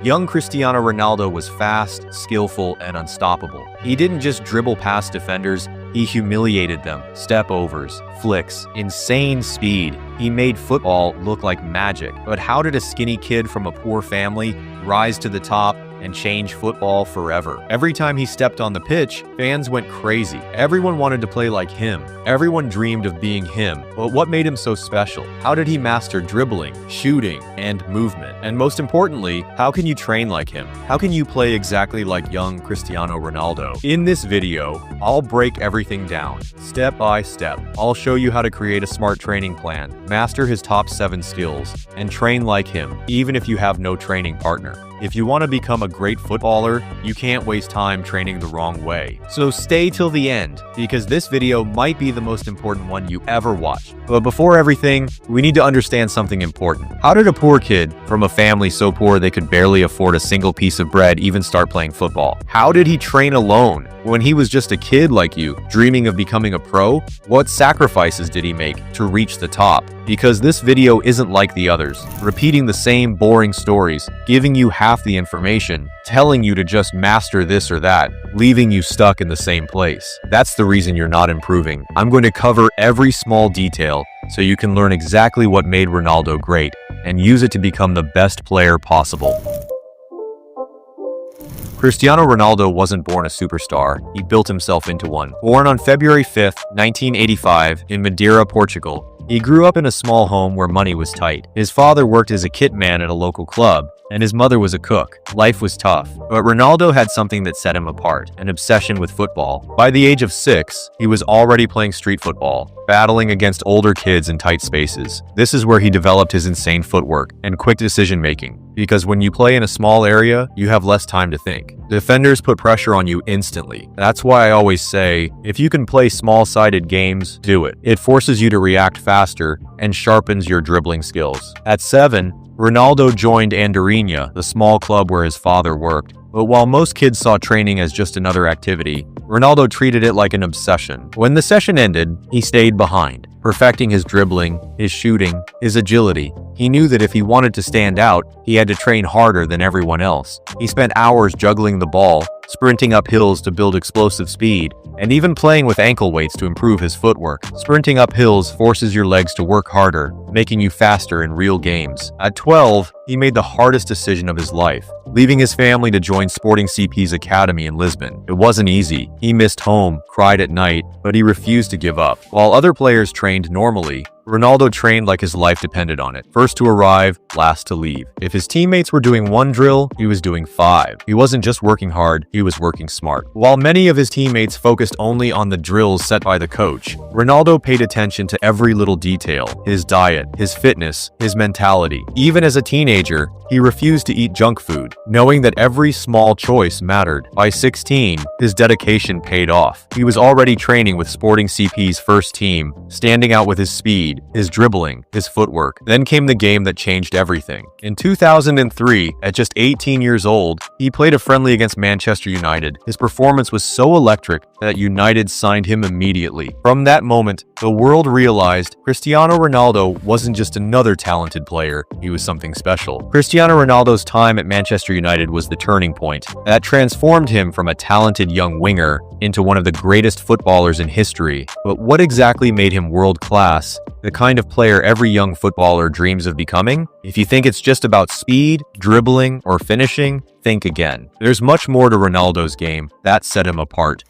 Young Cristiano Ronaldo was fast, skillful, and unstoppable. He didn't just dribble past defenders, he humiliated them. Step-overs, flicks, insane speed. He made football look like magic. But how did a skinny kid from a poor family rise to the top and change football forever? Every time he stepped on the pitch, fans went crazy. Everyone wanted to play like him. Everyone dreamed of being him. But what made him so special? How did he master dribbling, shooting, and movement? And most importantly, how can you train like him? How can you play exactly like young Cristiano Ronaldo? In this video, I'll break everything down, step by step. I'll show you how to create a smart training plan, master his top 7 skills, and train like him, even if you have no training partner. If you want to become a great footballer, you can't waste time training the wrong way. So stay till the end, because this video might be the most important one you ever watch. But before everything, we need to understand something important. How did a poor kid from a family so poor they could barely afford a single piece of bread even start playing football? How did he train alone when he was just a kid like you, dreaming of becoming a pro? What sacrifices did he make to reach the top? Because this video isn't like the others, repeating the same boring stories, giving you half the information, telling you to just master this or that, leaving you stuck in the same place. That's the reason you're not improving. I'm going to cover every small detail so you can learn exactly what made Ronaldo great and use it to become the best player possible. Cristiano Ronaldo wasn't born a superstar, he built himself into one. Born on February 5th, 1985 in Madeira, Portugal, he grew up in a small home where money was tight. His father worked as a kit man at a local club, and his mother was a cook. Life was tough, but Ronaldo had something that set him apart, an obsession with football. By the age of 6, he was already playing street football, battling against older kids in tight spaces. This is where he developed his insane footwork and quick decision-making, because when you play in a small area, you have less time to think. Defenders put pressure on you instantly. That's why I always say, if you can play small-sided games, do it. It forces you to react faster and sharpens your dribbling skills. At 7, Ronaldo joined Andorinha, the small club where his father worked. But while most kids saw training as just another activity, Ronaldo treated it like an obsession. When the session ended, he stayed behind, perfecting his dribbling, his shooting, his agility. He knew that if he wanted to stand out, he had to train harder than everyone else. He spent hours juggling the ball, sprinting up hills to build explosive speed, and even playing with ankle weights to improve his footwork. Sprinting up hills forces your legs to work harder, making you faster in real games. At 12, he made the hardest decision of his life, leaving his family to join Sporting CP's academy in Lisbon. It wasn't easy. He missed home, cried at night, but he refused to give up. While other players trained normally, Ronaldo trained like his life depended on it. First to arrive, last to leave. If his teammates were doing 1 drill, he was doing 5. He wasn't just working hard, he was working smart. While many of his teammates focused only on the drills set by the coach, Ronaldo paid attention to every little detail: his diet, his fitness, his mentality. Even as a teenager, he refused to eat junk food, knowing that every small choice mattered. By 16, his dedication paid off. He was already training with Sporting CP's first team, standing out with his speed, his dribbling, his footwork. Then came the game that changed everything. In 2003, at just 18 years old, he played a friendly against Manchester United. His performance was so electric that United signed him immediately. From that moment, the world realized Cristiano Ronaldo wasn't just another talented player, he was something special. Cristiano Ronaldo's time at Manchester United was the turning point that transformed him from a talented young winger into one of the greatest footballers in history. But what exactly made him world-class? The kind of player every young footballer dreams of becoming? If you think it's just about speed, dribbling, or finishing, think again. There's much more to Ronaldo's game that set him apart.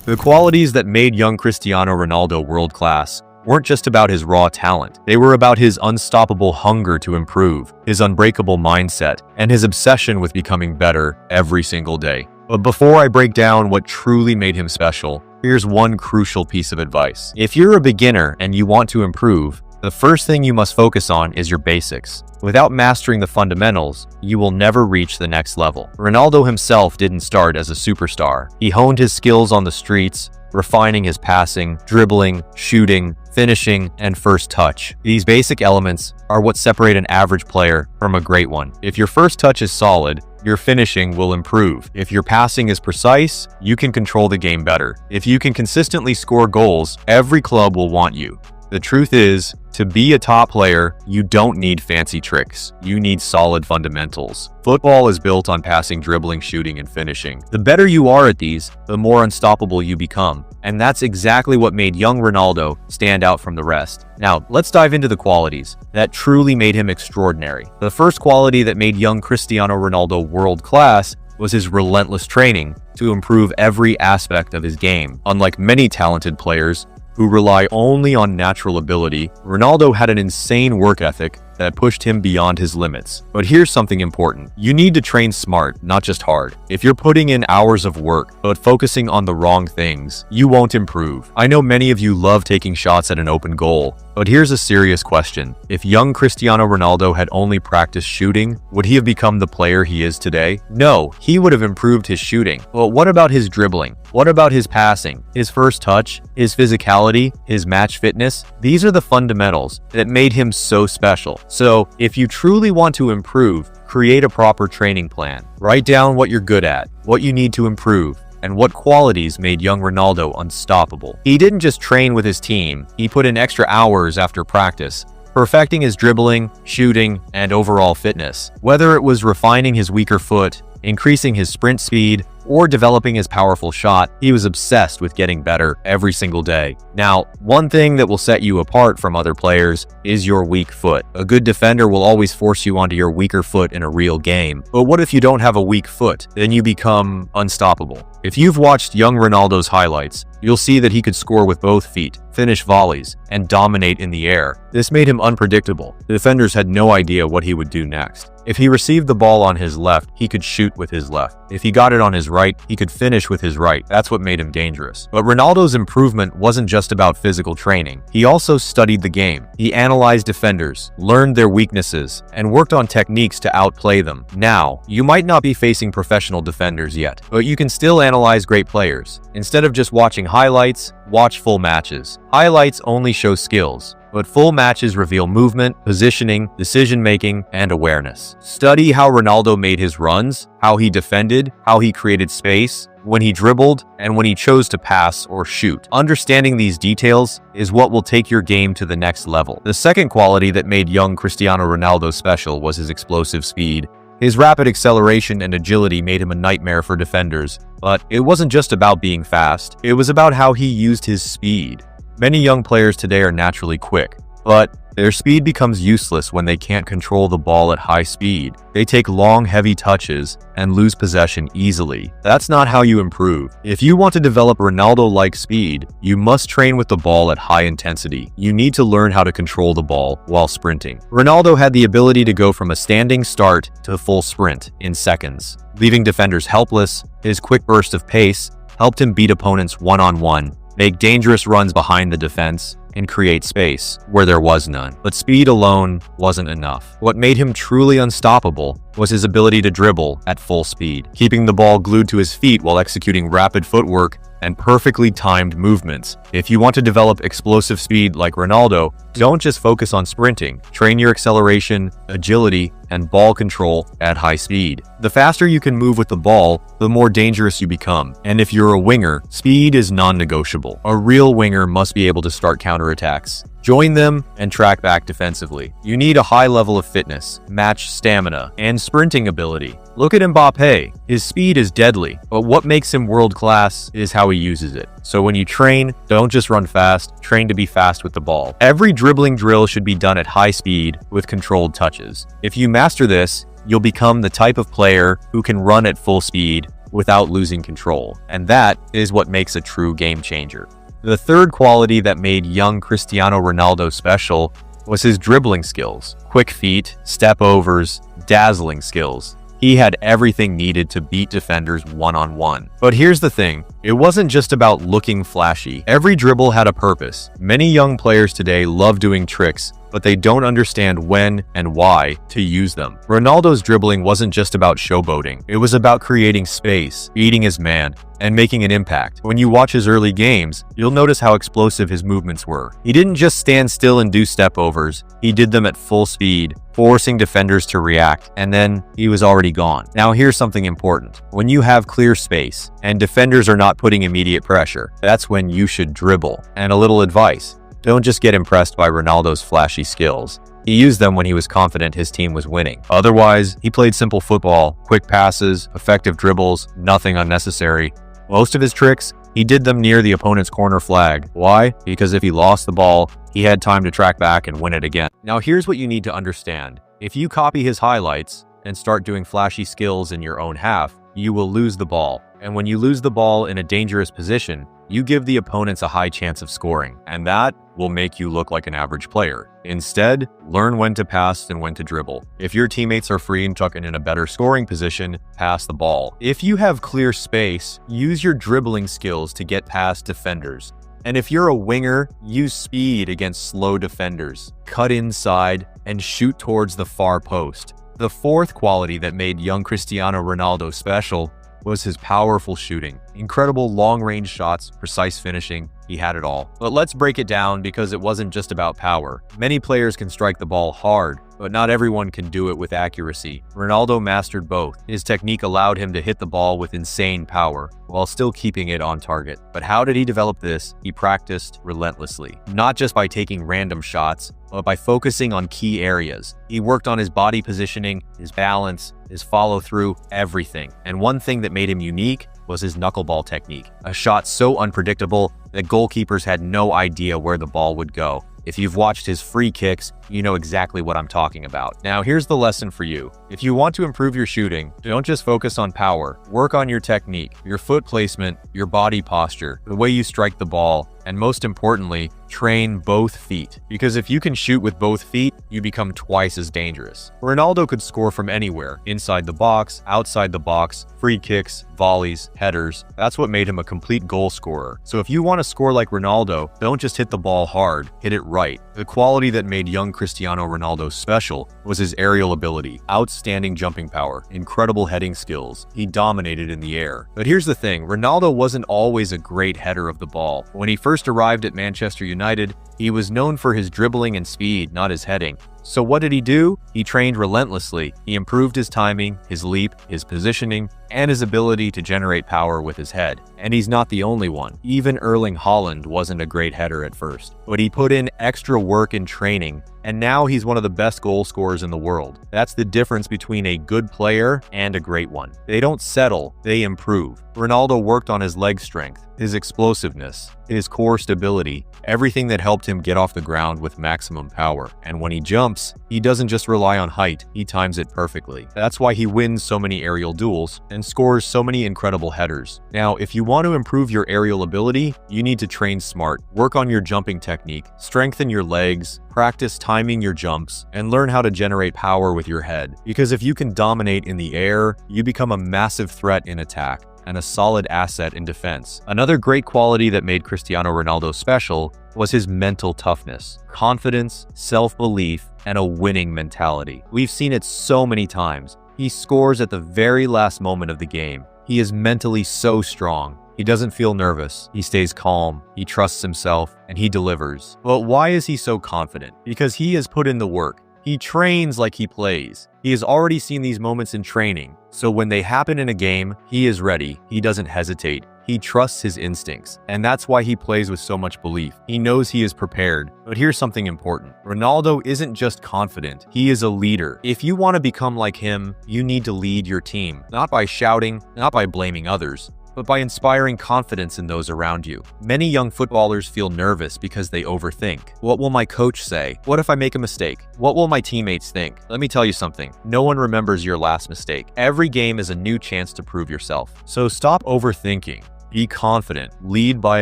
The qualities that made young Cristiano Ronaldo world-class weren't just about his raw talent. They were about his unstoppable hunger to improve, his unbreakable mindset, and his obsession with becoming better every single day. But before I break down what truly made him special, here's one crucial piece of advice. If you're a beginner and you want to improve, the first thing you must focus on is your basics. Without mastering the fundamentals, you will never reach the next level. Ronaldo himself didn't start as a superstar. He honed his skills on the streets, refining his passing, dribbling, shooting, finishing, and first touch. These basic elements are what separate an average player from a great one. If your first touch is solid, your finishing will improve. If your passing is precise, you can control the game better. If you can consistently score goals, every club will want you. The truth is, to be a top player, you don't need fancy tricks. You need solid fundamentals. Football is built on passing, dribbling, shooting, and finishing. The better you are at these, the more unstoppable you become. And that's exactly what made young Ronaldo stand out from the rest. Now, let's dive into the qualities that truly made him extraordinary. The first quality that made young Cristiano Ronaldo world class was his relentless training to improve every aspect of his game. Unlike many talented players who rely only on natural ability, Ronaldo had an insane work ethic that pushed him beyond his limits. But here's something important. You need to train smart, not just hard. If you're putting in hours of work, but focusing on the wrong things, you won't improve. I know many of you love taking shots at an open goal, but here's a serious question. If young Cristiano Ronaldo had only practiced shooting, would he have become the player he is today? No, he would have improved his shooting. But what about his dribbling? What about his passing, his first touch, his physicality, his match fitness? These are the fundamentals that made him so special. So, if you truly want to improve, create a proper training plan. Write down what you're good at, what you need to improve, and what qualities made young Ronaldo unstoppable. He didn't just train with his team, he put in extra hours after practice, perfecting his dribbling, shooting, and overall fitness. Whether it was refining his weaker foot, increasing his sprint speed, or developing his powerful shot, he was obsessed with getting better every single day. Now, one thing that will set you apart from other players is your weak foot. A good defender will always force you onto your weaker foot in a real game. But what if you don't have a weak foot? Then you become unstoppable. If you've watched young Ronaldo's highlights, you'll see that he could score with both feet, finish volleys, and dominate in the air. This made him unpredictable. The defenders had no idea what he would do next. If he received the ball on his left, he could shoot with his left. If he got it on his right, he could finish with his right. That's what made him dangerous. But Ronaldo's improvement wasn't just about physical training. He also studied the game. He analyzed defenders, learned their weaknesses, and worked on techniques to outplay them. Now, you might not be facing professional defenders yet, but you can still analyze great players. Instead of just watching highlights, watch full matches. Highlights only show skills, but full matches reveal movement, positioning, decision-making, and awareness. Study how Ronaldo made his runs, how he defended, how he created space, when he dribbled, and when he chose to pass or shoot. Understanding these details is what will take your game to the next level. The second quality that made young Cristiano Ronaldo special was his explosive speed. His rapid acceleration and agility made him a nightmare for defenders, but it wasn't just about being fast. It was about how he used his speed. Many young players today are naturally quick, but their speed becomes useless when they can't control the ball at high speed. They take long, heavy touches and lose possession easily. That's not how you improve. If you want to develop Ronaldo-like speed, you must train with the ball at high intensity. You need to learn how to control the ball while sprinting. Ronaldo had the ability to go from a standing start to full sprint in seconds, leaving defenders helpless. His quick burst of pace helped him beat opponents one-on-one, make dangerous runs behind the defense, and create space where there was none. But speed alone wasn't enough. What made him truly unstoppable was his ability to dribble at full speed, keeping the ball glued to his feet while executing rapid footwork and perfectly timed movements. If you want to develop explosive speed like Ronaldo, don't just focus on sprinting. Train your acceleration, agility, and ball control at high speed. The faster you can move with the ball, the more dangerous you become. And if you're a winger, speed is non-negotiable. A real winger must be able to start counterattacks, join them, and track back defensively. You need a high level of fitness, match stamina, and sprinting ability. Look at Mbappe. His speed is deadly, but what makes him world-class is how he uses it. So when you train, don't just run fast, train to be fast with the ball. Every dribbling drill should be done at high speed with controlled touches. If you master this, you'll become the type of player who can run at full speed without losing control. And that is what makes a true game changer. The third quality that made young Cristiano Ronaldo special was his dribbling skills. Quick feet, step overs, dazzling skills. He had everything needed to beat defenders one-on-one. But here's the thing, it wasn't just about looking flashy. Every dribble had a purpose. Many young players today love doing tricks, but they don't understand when and why to use them. Ronaldo's dribbling wasn't just about showboating. It was about creating space, beating his man, and making an impact. When you watch his early games, you'll notice how explosive his movements were. He didn't just stand still and do step overs. He did them at full speed, forcing defenders to react, and then he was already gone. Now here's something important. When you have clear space and defenders are not putting immediate pressure, that's when you should dribble. And a little advice: Don't just get impressed by Ronaldo's flashy skills. He used them when he was confident his team was winning. Otherwise, he played simple football, quick passes, effective dribbles, nothing unnecessary. Most of his tricks, he did them near the opponent's corner flag. Why? Because if he lost the ball, he had time to track back and win it again. Now here's what you need to understand. If you copy his highlights and start doing flashy skills in your own half, you will lose the ball. And when you lose the ball in a dangerous position, you give the opponents a high chance of scoring, and that will make you look like an average player. Instead, learn when to pass and when to dribble. If your teammates are free and tucking in a better scoring position, pass the ball. If you have clear space, use your dribbling skills to get past defenders. And if you're a winger, use speed against slow defenders. Cut inside and shoot towards the far post. The fourth quality that made young Cristiano Ronaldo special was his powerful shooting. Incredible long-range shots, precise finishing, he had it all. But let's break it down because it wasn't just about power. Many players can strike the ball hard, but not everyone can do it with accuracy. Ronaldo mastered both. His technique allowed him to hit the ball with insane power, while still keeping it on target. But how did he develop this? He practiced relentlessly. Not just by taking random shots, but by focusing on key areas. He worked on his body positioning, his balance, his follow-through, everything. And one thing that made him unique was his knuckleball technique, a shot so unpredictable that goalkeepers had no idea where the ball would go. If you've watched his free kicks, you know exactly what I'm talking about. Now, here's the lesson for you. If you want to improve your shooting, don't just focus on power. Work on your technique, your foot placement, your body posture, the way you strike the ball, and most importantly, train both feet. Because if you can shoot with both feet, you become twice as dangerous. Ronaldo could score from anywhere, inside the box, outside the box, free kicks, volleys, headers. That's what made him a complete goal scorer. So if you want to score like Ronaldo, don't just hit the ball hard, hit it right. The quality that made young Cristiano Ronaldo special was his aerial ability, outstanding jumping power, incredible heading skills. He dominated in the air. But here's the thing, Ronaldo wasn't always a great header of the ball. When he first arrived at Manchester United, he was known for his dribbling and speed, not his heading. So what did he do? He trained relentlessly. He improved his timing, his leap, his positioning, and his ability to generate power with his head. And he's not the only one. Even Erling Haaland wasn't a great header at first, but he put in extra work in training, and now he's one of the best goal scorers in the world. That's the difference between a good player and a great one. They don't settle, they improve. Ronaldo worked on his leg strength, his explosiveness, his core stability, everything that helped him get off the ground with maximum power. And when he jumps, he doesn't just rely on height, he times it perfectly. That's why he wins so many aerial duels and scores so many incredible headers. Now, if you want to improve your aerial ability, you need to train smart. Work on your jumping technique, strengthen your legs, practice timing your jumps, and learn how to generate power with your head. Because if you can dominate in the air, you become a massive threat in attack and a solid asset in defense. Another great quality that made Cristiano Ronaldo special was his mental toughness, confidence, self-belief, and a winning mentality. We've seen it so many times. He scores at the very last moment of the game. He is mentally so strong. He doesn't feel nervous, he stays calm, he trusts himself, and he delivers. But why is he so confident? Because he has put in the work. He trains like he plays. He has already seen these moments in training, so when they happen in a game, he is ready. He doesn't hesitate. He trusts his instincts, and that's why he plays with so much belief. He knows he is prepared. But here's something important. Ronaldo isn't just confident, he is a leader. If you want to become like him, you need to lead your team, not by shouting, not by blaming others, but by inspiring confidence in those around you. Many young footballers feel nervous because they overthink. What will my coach say? What if I make a mistake? What will my teammates think? Let me tell you something. No one remembers your last mistake. Every game is a new chance to prove yourself. So stop overthinking. Be confident, lead by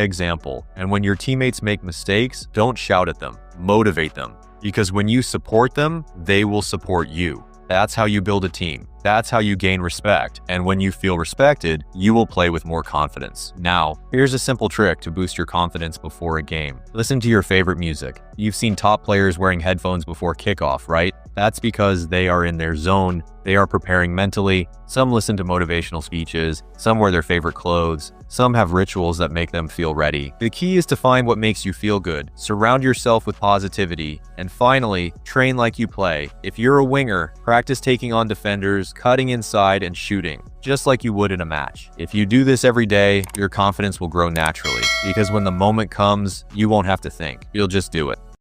example, and when your teammates make mistakes, don't shout at them, motivate them. Because when you support them, they will support you. That's how you build a team. That's how you gain respect. And when you feel respected, you will play with more confidence. Now, here's a simple trick to boost your confidence before a game. Listen to your favorite music. You've seen top players wearing headphones before kickoff, right? That's because they are in their zone. They are preparing mentally. Some listen to motivational speeches. Some wear their favorite clothes. Some have rituals that make them feel ready. The key is to find what makes you feel good. Surround yourself with positivity. And finally, train like you play. If you're a winger, practice taking on defenders corners, cutting inside, and shooting, just like you would in a match. If you do this every day, your confidence will grow naturally, because when the moment comes, you won't have to think. You'll just do it.